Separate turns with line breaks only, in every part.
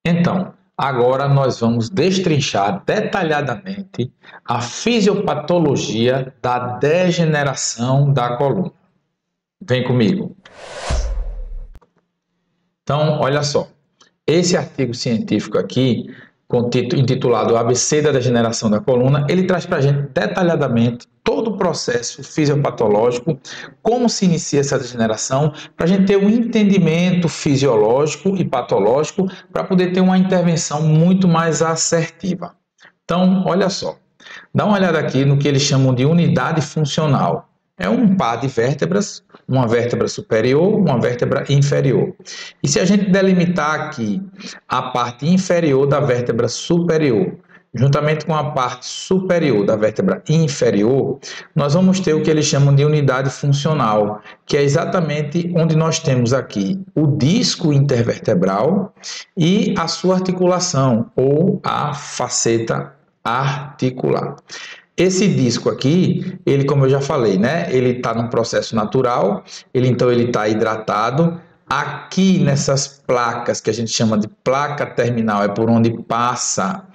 Então, agora nós vamos destrinchar detalhadamente a fisiopatologia da degeneração da coluna. Vem comigo. Então, olha só, esse artigo científico aqui, intitulado ABC da Degeneração da Coluna, ele traz para a gente detalhadamente todo o processo fisiopatológico, como se inicia essa degeneração, para a gente ter um entendimento fisiológico e patológico, para poder ter uma intervenção muito mais assertiva. Então, olha só, dá uma olhada aqui no que eles chamam de unidade funcional. É um par de vértebras, uma vértebra superior, uma vértebra inferior. E se a gente delimitar aqui a parte inferior da vértebra superior, juntamente com a parte superior da vértebra inferior, nós vamos ter o que eles chamam de unidade funcional, que é exatamente onde nós temos aqui o disco intervertebral e a sua articulação, ou a faceta articular. Esse disco aqui, ele, como eu já falei, né? Ele está num processo natural, então ele está hidratado. Aqui nessas placas, que a gente chama de placa terminal, é por onde passa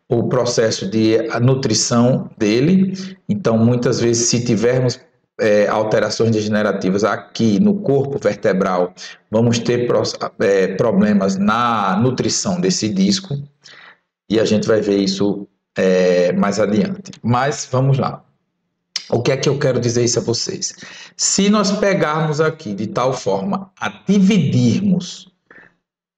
o processo de nutrição dele. Então, muitas vezes, se tivermos alterações degenerativas aqui no corpo vertebral, vamos ter problemas na nutrição desse disco. E a gente vai ver isso mais adiante. Mas vamos lá. O que é que eu quero dizer isso a vocês? Se nós pegarmos aqui de tal forma a dividirmos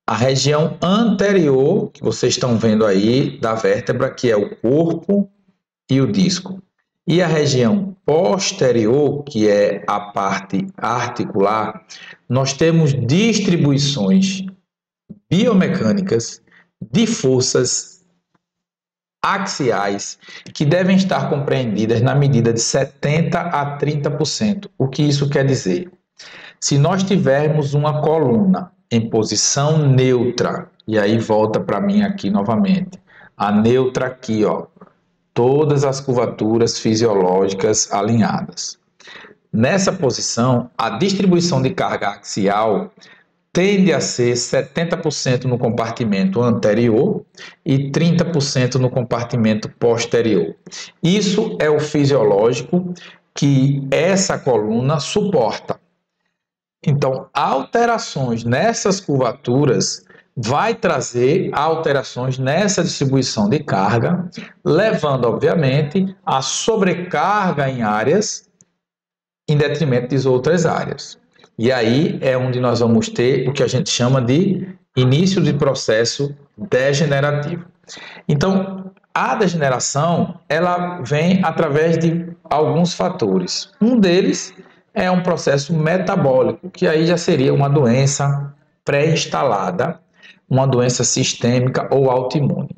a região anterior, que vocês estão vendo aí, da vértebra, que é o corpo e o disco, e a região posterior, que é a parte articular, nós temos distribuições biomecânicas de forças axiais que devem estar compreendidas na medida de 70% a 30%. O que isso quer dizer? Se nós tivermos uma coluna em posição neutra, e aí volta para mim aqui novamente, a neutra aqui, ó, todas as curvaturas fisiológicas alinhadas. Nessa posição, a distribuição de carga axial tende a ser 70% no compartimento anterior e 30% no compartimento posterior. Isso é o fisiológico que essa coluna suporta. Então, alterações nessas curvaturas vai trazer alterações nessa distribuição de carga, levando, obviamente, a sobrecarga em áreas em detrimento das outras áreas. E aí é onde nós vamos ter o que a gente chama de início de processo degenerativo. Então, a degeneração, ela vem através de alguns fatores. Um deles é um processo metabólico, que aí já seria uma doença pré-instalada, uma doença sistêmica ou autoimune.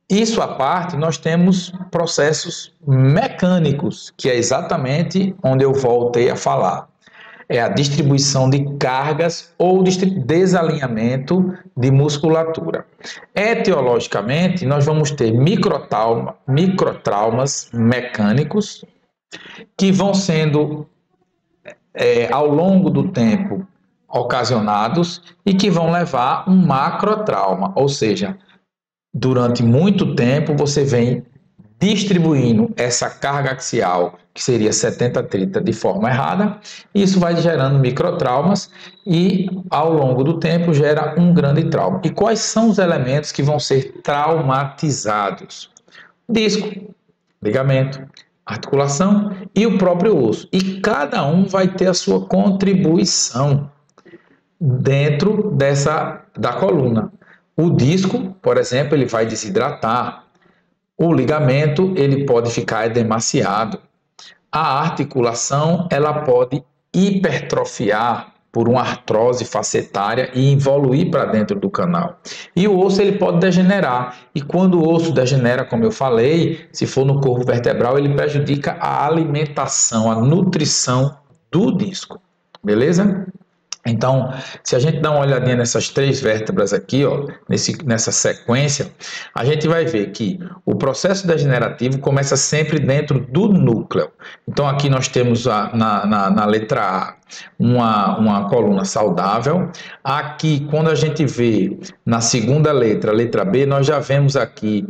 Isso à parte, nós temos processos mecânicos, que é exatamente onde eu voltei a falar. É a distribuição de cargas ou desalinhamento de musculatura. Etiologicamente, nós vamos ter microtraumas mecânicos que vão sendo, ao longo do tempo, ocasionados e que vão levar um macrotrauma, ou seja, durante muito tempo você vem distribuindo essa carga axial, que seria 70-30, de forma errada, e isso vai gerando microtraumas e, ao longo do tempo, gera um grande trauma. E quais são os elementos que vão ser traumatizados? Disco, ligamento, articulação e o próprio osso. E cada um vai ter a sua contribuição dentro da coluna. O disco, por exemplo, ele vai desidratar. O ligamento, ele pode ficar edemaciado. A articulação, ela pode hipertrofiar por uma artrose facetária e evoluir para dentro do canal. E o osso, ele pode degenerar. E quando o osso degenera, como eu falei, se for no corpo vertebral, ele prejudica a alimentação, a nutrição do disco. Beleza? Então, se a gente dá uma olhadinha nessas 3 vértebras aqui, ó, nessa sequência, a gente vai ver que o processo degenerativo começa sempre dentro do núcleo. Então, aqui nós temos na letra A uma coluna saudável. Aqui, quando a gente vê na segunda letra B, nós já vemos aqui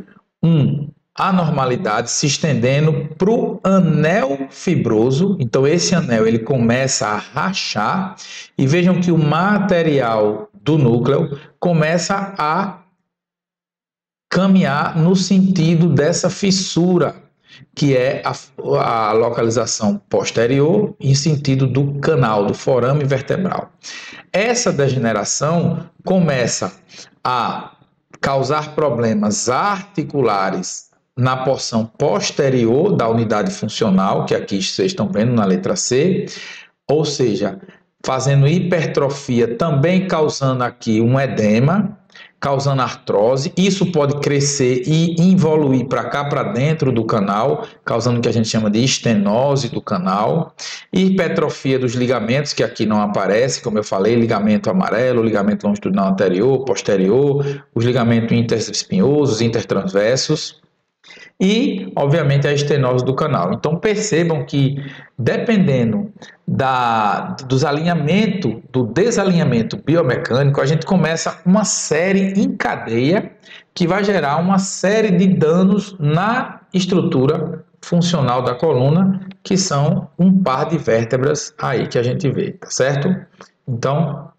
anormalidade se estendendo para o anel fibroso. Então esse anel ele começa a rachar e vejam que o material do núcleo começa a caminhar no sentido dessa fissura, que é a localização posterior em sentido do canal, do forame vertebral. Essa degeneração começa a causar problemas articulares na porção posterior da unidade funcional, que aqui vocês estão vendo na letra C, ou seja, fazendo hipertrofia, também causando aqui um edema, causando artrose. Isso pode crescer e involuir para cá, para dentro do canal, causando o que a gente chama de estenose do canal. Hipertrofia dos ligamentos, que aqui não aparece, como eu falei, ligamento amarelo, ligamento longitudinal anterior, posterior, os ligamentos interespinhosos, intertransversos. E, obviamente, a estenose do canal. Então, percebam que, dependendo dos alinhamentos, do desalinhamento biomecânico, a gente começa uma série em cadeia que vai gerar uma série de danos na estrutura funcional da coluna, que são um par de vértebras aí que a gente vê, tá certo? Então,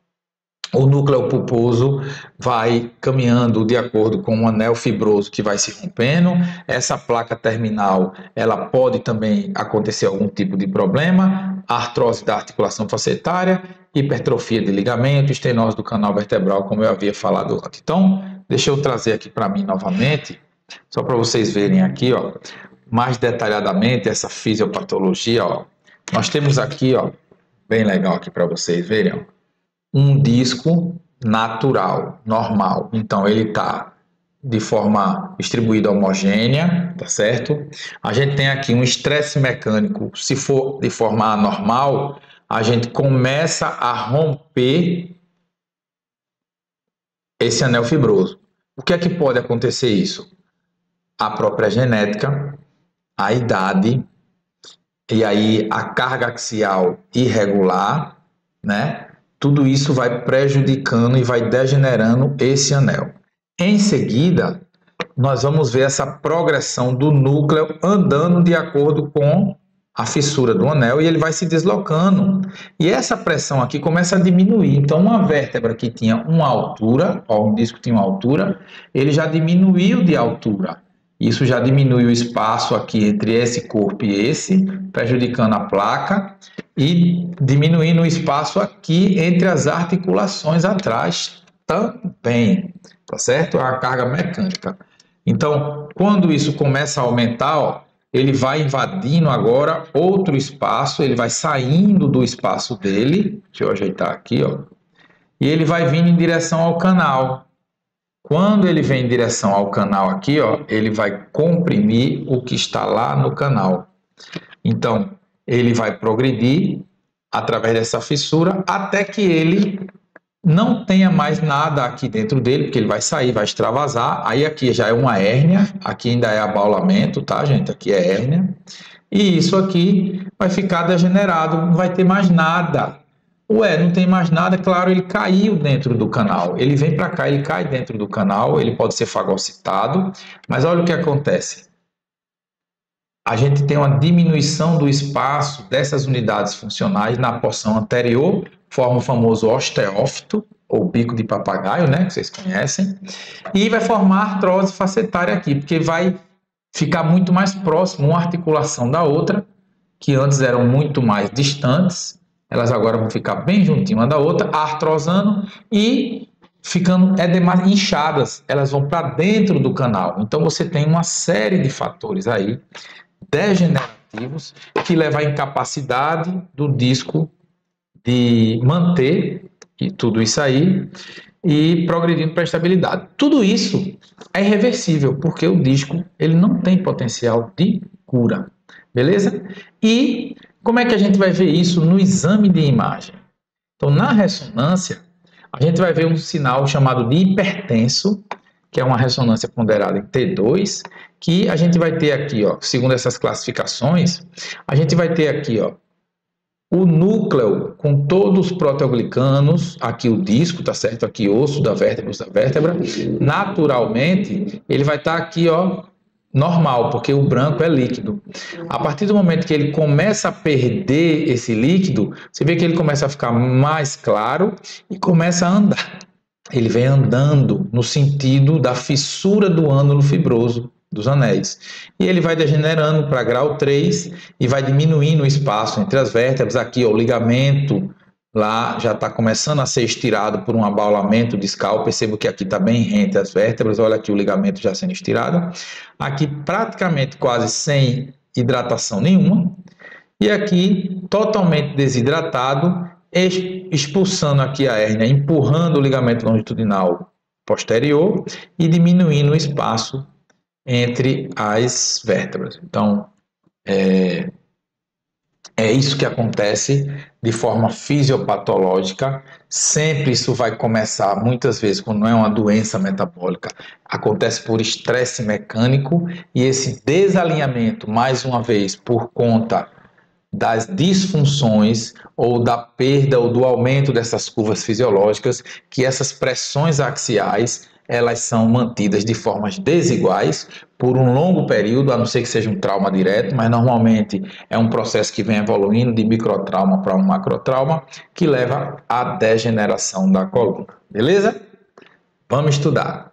o núcleo pulposo vai caminhando de acordo com um anel fibroso que vai se rompendo. Essa placa terminal, ela pode também acontecer algum tipo de problema, artrose da articulação facetária, hipertrofia de ligamento, estenose do canal vertebral, como eu havia falado antes. Então, deixa eu trazer aqui para mim novamente, só para vocês verem aqui, ó, mais detalhadamente essa fisiopatologia, ó. Nós temos aqui, ó, bem legal aqui para vocês verem, ó, um disco natural, normal. Então, ele está de forma distribuída homogênea, tá certo? A gente tem aqui um estresse mecânico. Se for de forma anormal, a gente começa a romper esse anel fibroso. O que é que pode acontecer isso? A própria genética, a idade, e aí a carga axial irregular, né? Tudo isso vai prejudicando e vai degenerando esse anel. Em seguida, nós vamos ver essa progressão do núcleo andando de acordo com a fissura do anel e ele vai se deslocando. E essa pressão aqui começa a diminuir. Então, uma vértebra que tinha uma altura, ó, um disco tinha uma altura, ele já diminuiu de altura. Isso já diminui o espaço aqui entre esse corpo e esse, prejudicando a placa e diminuindo o espaço aqui entre as articulações atrás também, tá certo? É a carga mecânica. Então, quando isso começa a aumentar, ó, ele vai invadindo agora outro espaço, ele vai saindo do espaço dele, deixa eu ajeitar aqui, ó, e ele vai vindo em direção ao canal. Quando ele vem em direção ao canal aqui, ó, ele vai comprimir o que está lá no canal. Então, ele vai progredir através dessa fissura até que ele não tenha mais nada aqui dentro dele, porque ele vai sair, vai extravasar. Aí aqui já é uma hérnia, aqui ainda é abaulamento, tá, gente? Aqui é hérnia. E isso aqui vai ficar degenerado, não vai ter mais nada. Ué, não tem mais nada, claro, ele caiu dentro do canal. Ele vem para cá, ele cai dentro do canal, ele pode ser fagocitado, mas olha o que acontece. A gente tem uma diminuição do espaço dessas unidades funcionais na porção anterior, forma o famoso osteófito, ou bico de papagaio, né, que vocês conhecem, e vai formar artrose facetária aqui, porque vai ficar muito mais próximo uma articulação da outra, que antes eram muito mais distantes, elas agora vão ficar bem juntinho uma da outra, artrosando e ficando inchadas, elas vão para dentro do canal. Então você tem uma série de fatores aí degenerativos que levam à incapacidade do disco de manter e tudo isso aí e progredindo para a estabilidade. Tudo isso é irreversível, porque o disco ele não tem potencial de cura, beleza? E como é que a gente vai ver isso no exame de imagem? Então, na ressonância, a gente vai ver um sinal chamado de hipertenso, que é uma ressonância ponderada em T2, que a gente vai ter aqui, ó, segundo essas classificações, a gente vai ter aqui, ó, o núcleo com todos os proteoglicanos, aqui o disco, tá certo? Aqui o osso da vértebra, naturalmente, ele vai estar aqui, ó, normal, porque o branco é líquido. A partir do momento que ele começa a perder esse líquido, você vê que ele começa a ficar mais claro e começa a andar. Ele vem andando no sentido da fissura do ânulo fibroso dos anéis. E ele vai degenerando para grau 3 e vai diminuindo o espaço entre as vértebras. Aqui ó, o ligamento lá já está começando a ser estirado por um abaulamento discal. Percebo que aqui está bem rente as vértebras. Olha aqui o ligamento já sendo estirado. Aqui praticamente quase sem hidratação nenhuma. E aqui totalmente desidratado, expulsando aqui a hérnia, empurrando o ligamento longitudinal posterior e diminuindo o espaço entre as vértebras. Então, é isso que acontece de forma fisiopatológica. Sempre isso vai começar, muitas vezes, quando não é uma doença metabólica, acontece por estresse mecânico e esse desalinhamento, mais uma vez, por conta das disfunções ou da perda ou do aumento dessas curvas fisiológicas, que essas pressões axiais elas são mantidas de formas desiguais por um longo período, a não ser que seja um trauma direto, mas normalmente é um processo que vem evoluindo de microtrauma para um macrotrauma, que leva à degeneração da coluna. Beleza? Vamos estudar.